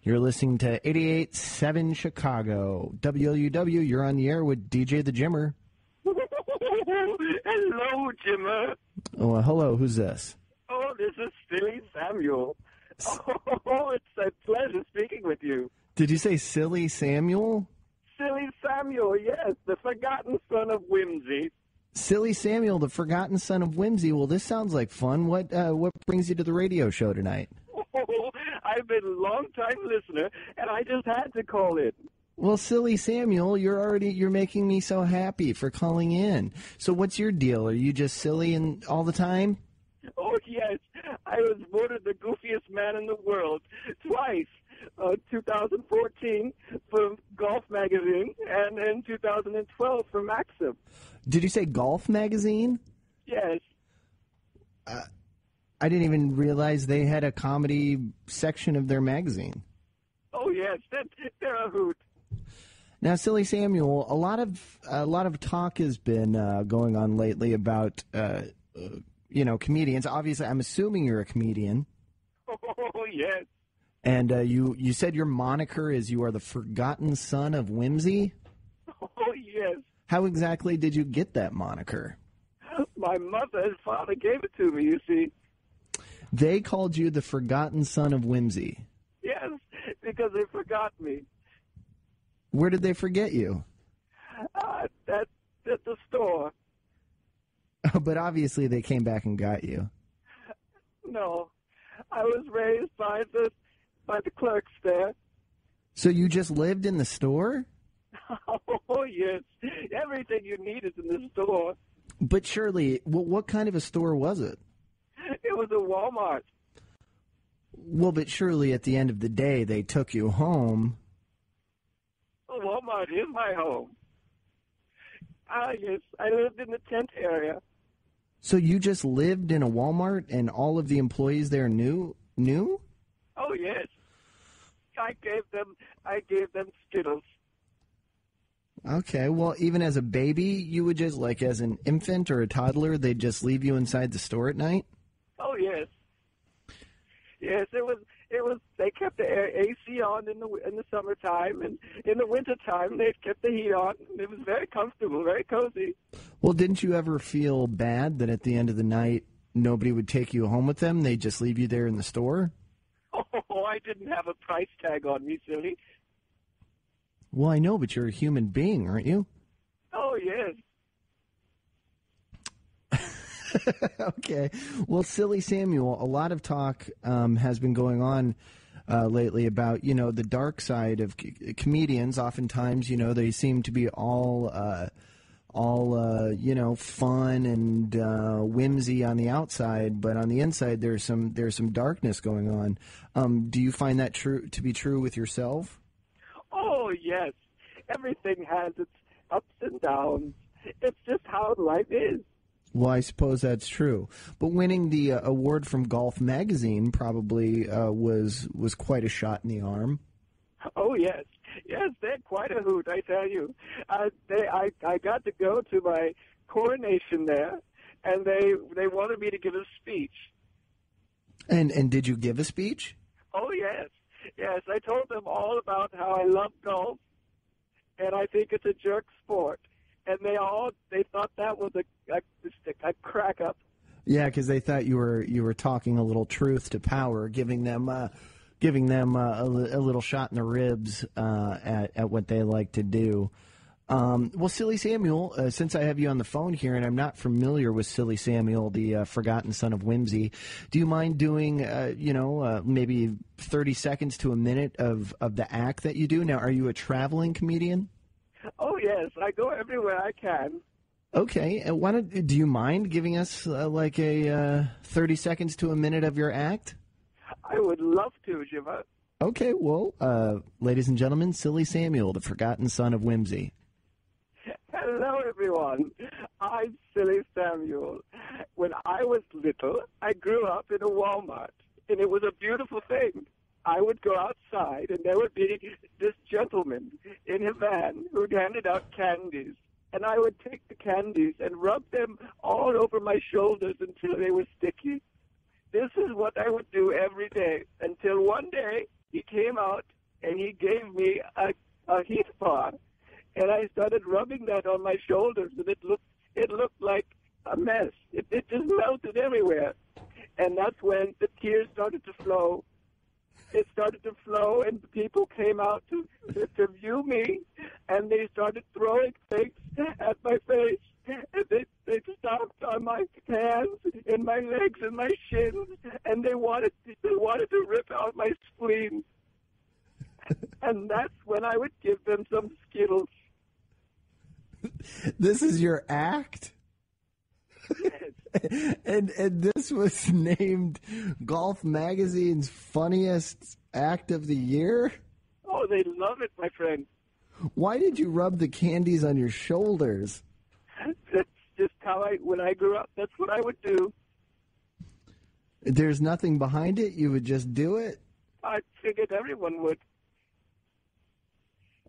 You're listening to 88.7 Chicago. WLUW, you're on the air with DJ the Jimmer. Hello, Jimmer. Oh, hello, who's this? Oh, this is Silly Samuel. Oh, it's a pleasure speaking with you. Did you say Silly Samuel? Silly Samuel, yes, the forgotten son of whimsy. Silly Samuel, the forgotten son of whimsy. Well, this sounds like fun. What brings you to the radio show tonight? Oh, I've been a long-time listener, and I just had to call in. Well, Silly Samuel, you're making me so happy for calling in. So what's your deal? Are you just silly and all the time? Oh, yes. I was voted the goofiest man in the world twice. 2014 for Golf Magazine and in 2012 for Maxim. Did you say Golf Magazine? Yes. I didn't even realize they had a comedy section of their magazine. Oh, yes. They're a hoot. Now, Silly Samuel, a lot of talk has been going on lately about comedians. Obviously, I'm assuming you're a comedian. Oh, yes. And you said your moniker is you are the forgotten son of whimsy? Oh, yes. How exactly did you get that moniker? My mother and father gave it to me, you see. They called you the forgotten son of whimsy? Yes, because they forgot me. Where did they forget you? At the store. But obviously they came back and got you. No, I was raised by the clerks there. So you just lived in the store? Oh, yes. Everything you need is in the store. But surely, what kind of a store was it? It was a Walmart. Well, but surely at the end of the day, they took you home. Walmart is my home. Ah, yes. I lived in the tent area. So you just lived in a Walmart and all of the employees there knew? Oh, yes. I gave them Skittles. Okay, well, even as a baby, you would just, like as an infant or a toddler, they'd just leave you inside the store at night? Oh, yes. Yes, it was. They kept the AC on in the summertime, and in the wintertime they kept the heat on. It was very comfortable, very cozy. Well, didn't you ever feel bad that at the end of the night nobody would take you home with them? They'd just leave you there in the store? Oh, I didn't have a price tag on me, silly. Well, I know, but you're a human being, aren't you? Oh, yes. Okay. Well, Silly Samuel, a lot of talk has been going on lately about, the dark side of comedians. Oftentimes, they seem to be all fun and whimsy on the outside, but on the inside there's some darkness going on. Do you find that to be true with yourself? Oh, yes. Everything has its ups and downs. It's just how life is. Well, I suppose that's true. But winning the award from Golf Magazine probably was quite a shot in the arm. Oh, yes. Yes, they're quite a hoot, I tell you. I got to go to my coronation there, and they wanted me to give a speech. And did you give a speech? Oh, yes. Yes, I told them all about how I love golf, and I think it's a jerk sport. And they thought that was a crack up. Yeah, because they thought you were talking a little truth to power, giving them a little shot in the ribs at what they like to do. Well, Silly Samuel, since I have you on the phone here, and I'm not familiar with Silly Samuel, the forgotten son of whimsy, do you mind doing maybe 30 seconds to a minute of the act that you do? Now, are you a traveling comedian? Oh, yes. I go everywhere I can. Okay. And do you mind giving us like a 30 seconds to a minute of your act? I would love to, Jimmer. Okay. Well, ladies and gentlemen, Silly Samuel, the forgotten son of whimsy. Hello, everyone. I'm Silly Samuel. When I was little, I grew up in a Walmart, and it was a beautiful thing. I would go outside, and there would be this gentleman in a van who'd handed out candies. And I would take the candies and rub them all over my shoulders until they were sticky. This is what I would do every day until one day he came out and he gave me a heat bar, and I started rubbing that on my shoulders, and it looked like a mess. It just melted everywhere, and that's when the tears started to flow. It started to flow, and people came out to view me, and they started throwing things at my face. And they stomped on my hands and my legs and my shins, and they wanted to rip out my spleen. And that's when I would give them some Skittles. This is your act? Yes. And this was named Golf Magazine's funniest act of the year? Oh, they love it, my friend. Why did you rub the candies on your shoulders? That's just how when I grew up, that's what I would do. There's nothing behind it? You would just do it? I figured everyone would.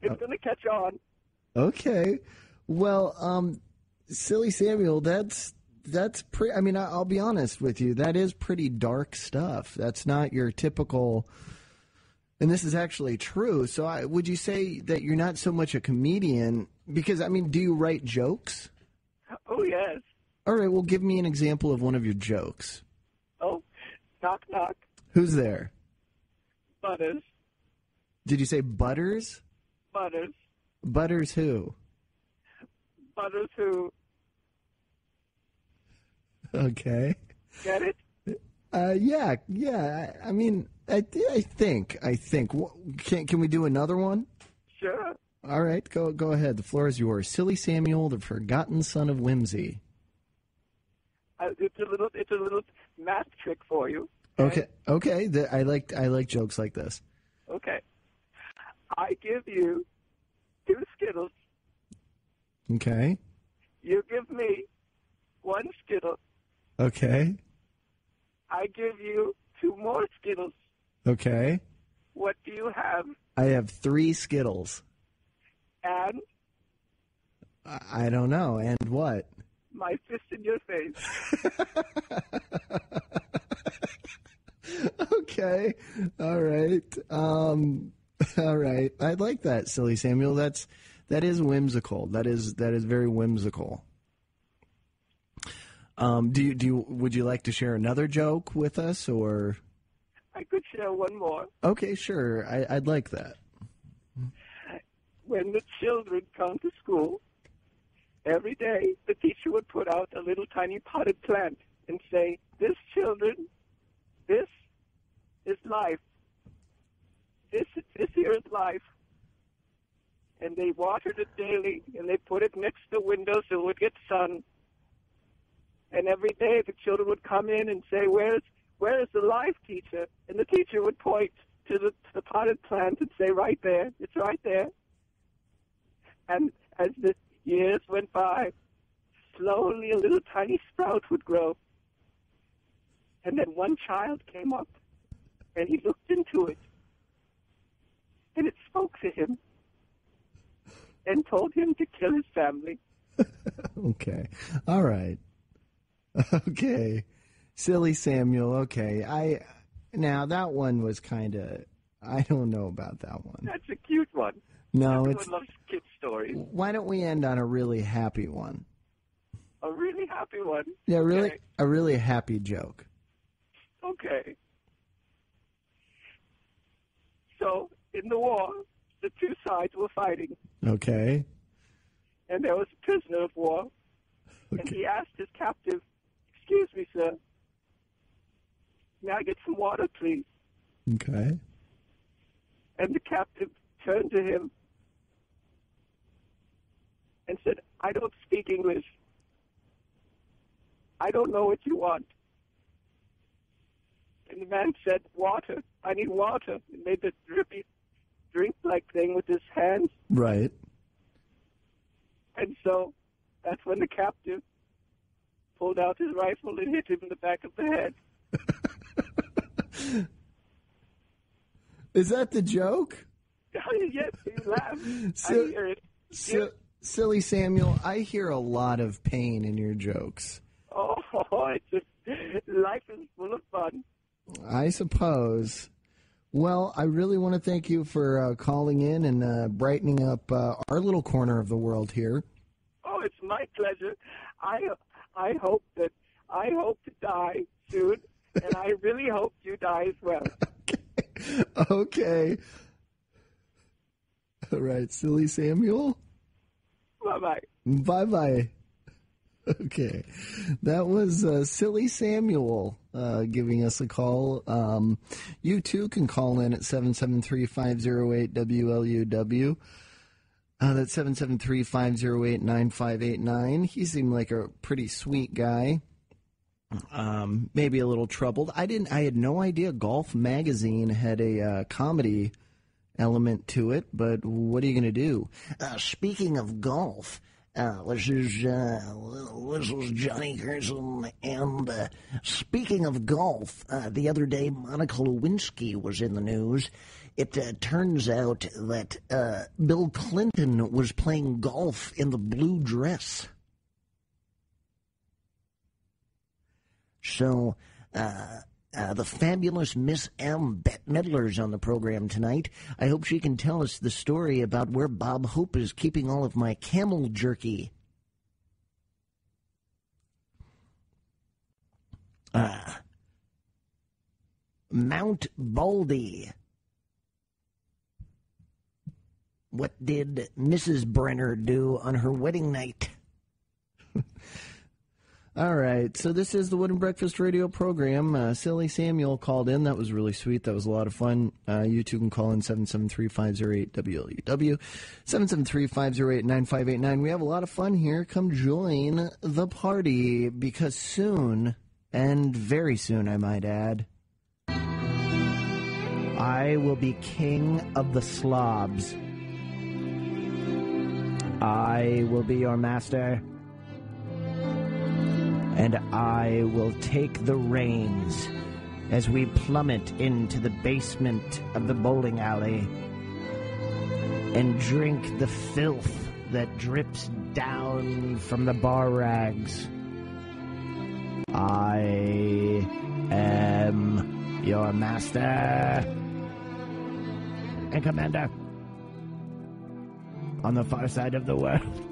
It's going to catch on. Okay. Well, Silly Samuel, that's pretty. I mean, I'll be honest with you. That is pretty dark stuff. That's not your typical. And this is actually true. So, would you say that you're not so much a comedian? Because I mean, do you write jokes? Oh yes. All right. Well, give me an example of one of your jokes. Oh, knock knock. Who's there? Butters. Did you say Butters? Butters. Butters who? Butters who? Okay. Get it? Yeah. I mean, I think. Can we do another one? Sure. All right, go ahead. The floor is yours. Silly Samuel, the forgotten son of whimsy. It's a little math trick for you. Okay. I like jokes like this. Okay. I give you 2 Skittles. Okay. You give me 1 Skittle. Okay. I give you 2 more Skittles. Okay. What do you have? I have 3 Skittles. And? I don't know. And what? My fist in your face. Okay. All right. All right. I like that, Silly Samuel. That is whimsical. That is very whimsical. Would you like to share another joke with us, or? I could share one more. Okay, sure. I'd like that. When the children come to school, every day the teacher would put out a little tiny potted plant and say, "This, children, this is life. This here is life." And they watered it daily, and they put it next to the window so it would get sun. And every day the children would come in and say, where is the life, teacher? And the teacher would point to the potted plant and say, right there, it's right there. And as the years went by, slowly a little tiny sprout would grow. And then one child came up, and he looked into it. And it spoke to him and told him to kill his family. Okay. All right. Okay. Silly Samuel. Okay. Now that one was kind of, I don't know about that one. That's a cute one. No, Everyone loves kid stories. Why don't we end on a really happy one? A really happy one? Yeah, really, Okay. a really happy joke. Okay. So, in the war, the 2 sides were fighting. Okay. And there was a prisoner of war. And Okay. he asked his captive, "Excuse me, sir. May I get some water, please?" Okay. And the captive turned to him and said, "I don't speak English. I don't know what you want." And the man said, "Water. I need water." And made this drippy drink-like thing with his hands. Right. And so that's when the captive pulled out his rifle and hit him in the back of the head. Is that the joke? Yes, you laugh. I hear it. Silly Samuel, I hear a lot of pain in your jokes. Oh, life is full of fun. I suppose. Well, I really want to thank you for calling in and brightening up our little corner of the world here. Oh, it's my pleasure. I hope to die soon, and I really hope you die as well. Okay. All right, Silly Samuel. Bye-bye. Bye-bye. Okay. That was Silly Samuel giving us a call. You, too, can call in at 773-508-WLUW. That's 773-508-9589. He seemed like a pretty sweet guy. Maybe a little troubled. I had no idea Golf Magazine had a comedy element to it, but what are you going to do? Speaking of golf, this is Johnny Carson, and speaking of golf, the other day Monica Lewinsky was in the news. It turns out that Bill Clinton was playing golf in the blue dress. So, the fabulous Miss M. Bette Midler's on the program tonight. I hope she can tell us the story about where Bob Hope is keeping all of my camel jerky. Mount Baldy. What did Mrs. Brenner do on her wedding night? All right, so this is the Wood and Breakfast radio program. Silly Samuel called in. That was really sweet. That was a lot of fun. You two can call in 773-508-WLUW, 773-508-9589. We have a lot of fun here. Come join the party, because soon, and very soon, I might add, I will be king of the slobs. I will be your master, and I will take the reins as we plummet into the basement of the bowling alley and drink the filth that drips down from the bar rags. I am your master and commander on the far side of the world.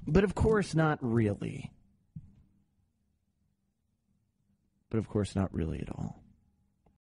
But of course not really. But of course not really at all.